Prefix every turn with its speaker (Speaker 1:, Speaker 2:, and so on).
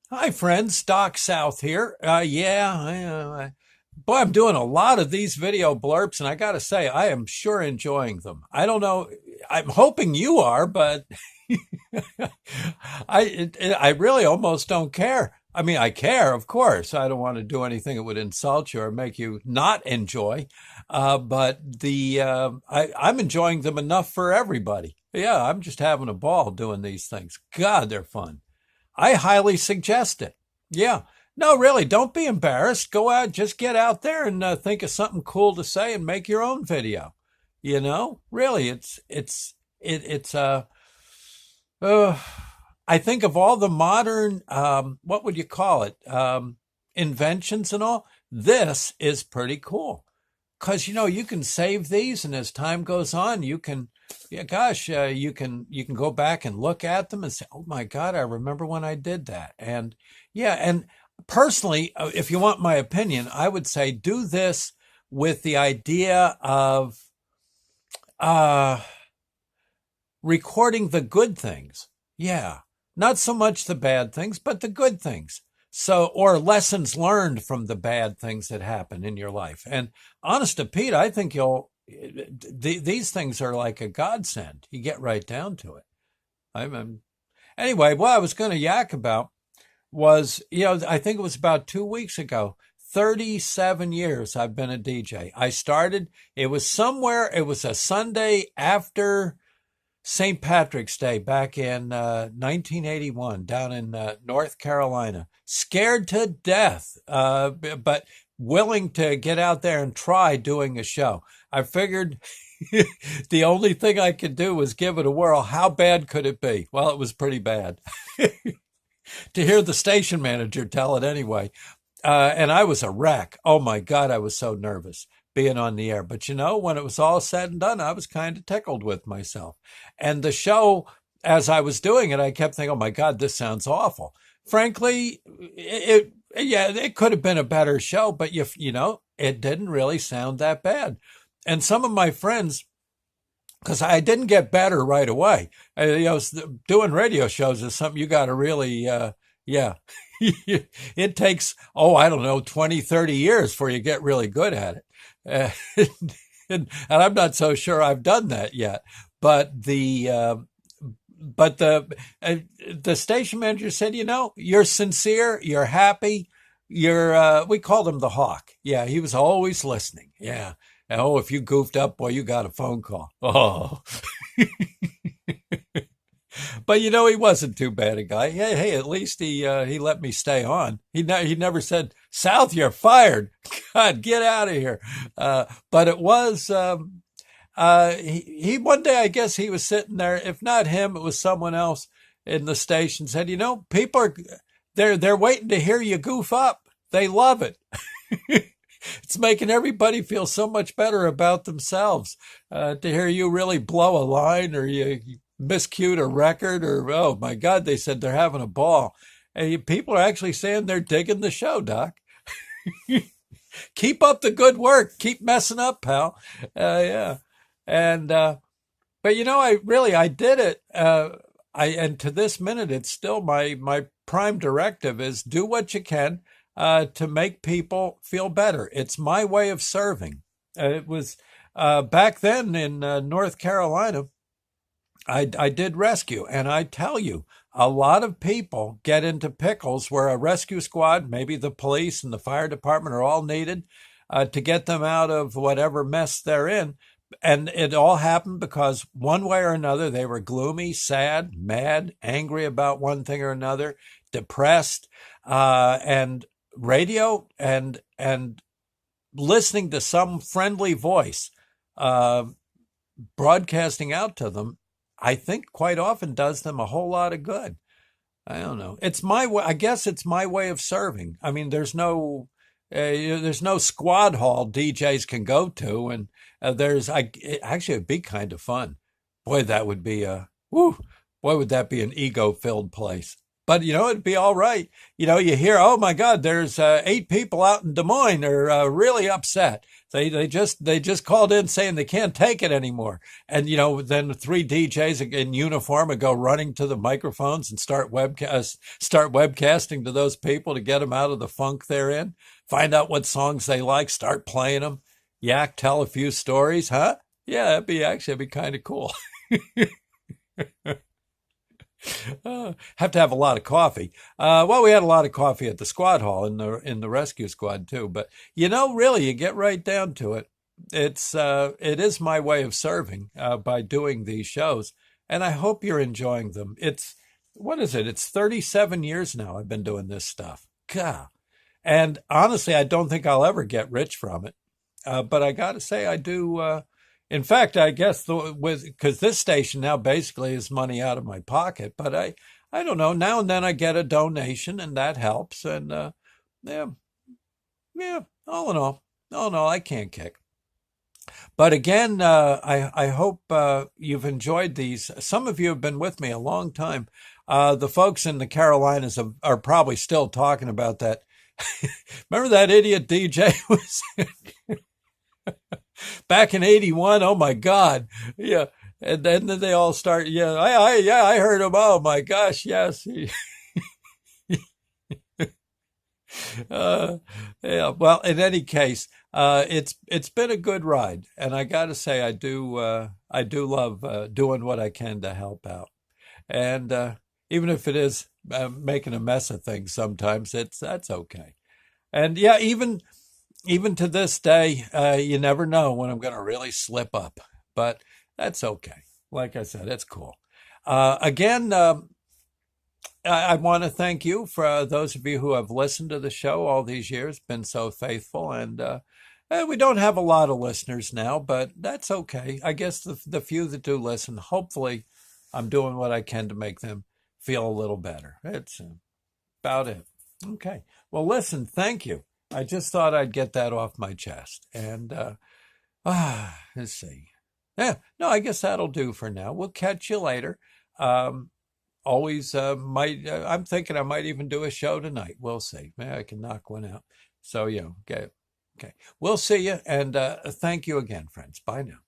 Speaker 1: Hi, friends. Doc South here. Boy, I'm doing a lot of these video blurps, and I got to say, I am sure enjoying them. I don't know. I'm hoping you are, but I really almost don't care. I mean, I care, of course. I don't want to do anything that would insult you or make you not enjoy. I'm enjoying them enough for everybody. Yeah, I'm just having a ball doing these things. God, they're fun. I highly suggest it. Yeah. No, really, don't be embarrassed. Go out, just get out there and think of something cool to say and make your own video. Really, it's uh, I think of all the modern, what would you call it, inventions and all. This is pretty cool because you can save these, and as time goes on, you can, yeah, gosh, you can go back and look at them and say, "Oh my God, I remember when I did that." And yeah, and personally, if you want my opinion, I would say do this with the idea of uh, recording the good things. Yeah, not so much the bad things, but the good things. So, or lessons learned from the bad things that happen in your life. And honest to Pete, I think these things are like a godsend. You get right down to it. I'm anyway, what I was going to yak about was, I think it was about 2 weeks ago. 37 years I've been a DJ. I started, it was a Sunday after St. Patrick's Day back in 1981 down in North Carolina. Scared to death, but willing to get out there and try doing a show. I figured the only thing I could do was give it a whirl. How bad could it be? Well, it was pretty bad. To hear the station manager tell it anyway. And I was a wreck. Oh my God, I was so nervous being on the air. But when it was all said and done, I was kind of tickled with myself. And the show, as I was doing it, I kept thinking, oh my God, this sounds awful. Frankly, yeah, it could have been a better show, but it didn't really sound that bad. And some of my friends, because I didn't get better right away. Doing radio shows is something you got to really, yeah. It takes, I don't know, 20, 30 years before you get really good at it. And I'm not so sure I've done that yet. But the station manager said, you're sincere, you're happy, we called him the Hawk. Yeah, he was always listening. Yeah. Oh, if you goofed up, boy, you got a phone call. Oh. But he wasn't too bad a guy. Hey, at least he let me stay on. He never said, "South, you're fired." God, get out of here. But it was he one day, I guess he was sitting there. If not him, it was someone else in the station. Said, people are they're waiting to hear you goof up. They love it. It's making everybody feel so much better about themselves to hear you really blow a line or you miscued a record or, oh my God, they said they're having a ball. And people are actually saying they're digging the show, Doc. Keep up the good work. Keep messing up, pal. Yeah. And, but I did it. And to this minute, it's still my prime directive is do what you can to make people feel better. It's my way of serving. It was back then in North Carolina. I did rescue, and I tell you, a lot of people get into pickles where a rescue squad, maybe the police and the fire department are all needed to get them out of whatever mess they're in. And it all happened because one way or another, they were gloomy, sad, mad, angry about one thing or another, depressed, and radio and listening to some friendly voice uh, broadcasting out to them, I think quite often does them a whole lot of good. I don't know. It's my way. I guess it's my way of serving. I mean, there's no squad hall DJs can go to, and actually it'd be kind of fun. Boy, that would be whoo, boy, would that be an ego filled place. But it'd be all right. You hear, oh my God, there's 8 people out in Des Moines are really upset. They just called in saying they can't take it anymore. And then three DJs in uniform would go running to the microphones and start webcasting to those people to get them out of the funk they're in. Find out what songs they like, start playing them. Yak, tell a few stories, huh? Yeah, it'd be kind of cool. Have to have a lot of coffee. Well, we had a lot of coffee at the squad hall in the rescue squad too. But really, you get right down to it. It is my way of serving by doing these shows, and I hope you're enjoying them. What is it? It's 37 years now I've been doing this stuff. God. And honestly, I don't think I'll ever get rich from it. But I got to say, I do. In fact, I guess because this station now basically is money out of my pocket. But I don't know. Now and then I get a donation, and that helps. And yeah, yeah. All in all, I can't kick. But again, I hope you've enjoyed these. Some of you have been with me a long time. The folks in the Carolinas are probably still talking about that. Remember that idiot DJ was back in '81? Oh my God. Yeah. And then they all start, yeah, I heard him. Oh my gosh, yes. Yeah. Well, in any case, it's been a good ride, and I got to say, I do love doing what I can to help out, and even if it is making a mess of things sometimes, that's okay. And yeah, even to this day, you never know when I'm going to really slip up, but that's okay. Like I said, it's cool. Again, I want to thank you for those of you who have listened to the show all these years, been so faithful. And we don't have a lot of listeners now, but that's okay. I guess the few that do listen, hopefully I'm doing what I can to make them feel a little better. It's about it. Okay. Well, listen, thank you. I just thought I'd get that off my chest. And let's see. Yeah, no, I guess that'll do for now. We'll catch you later. Um, Always might. I'm thinking I might even do a show tonight. We'll see. Maybe I can knock one out. So okay, okay. We'll see you, and thank you again, friends. Bye now.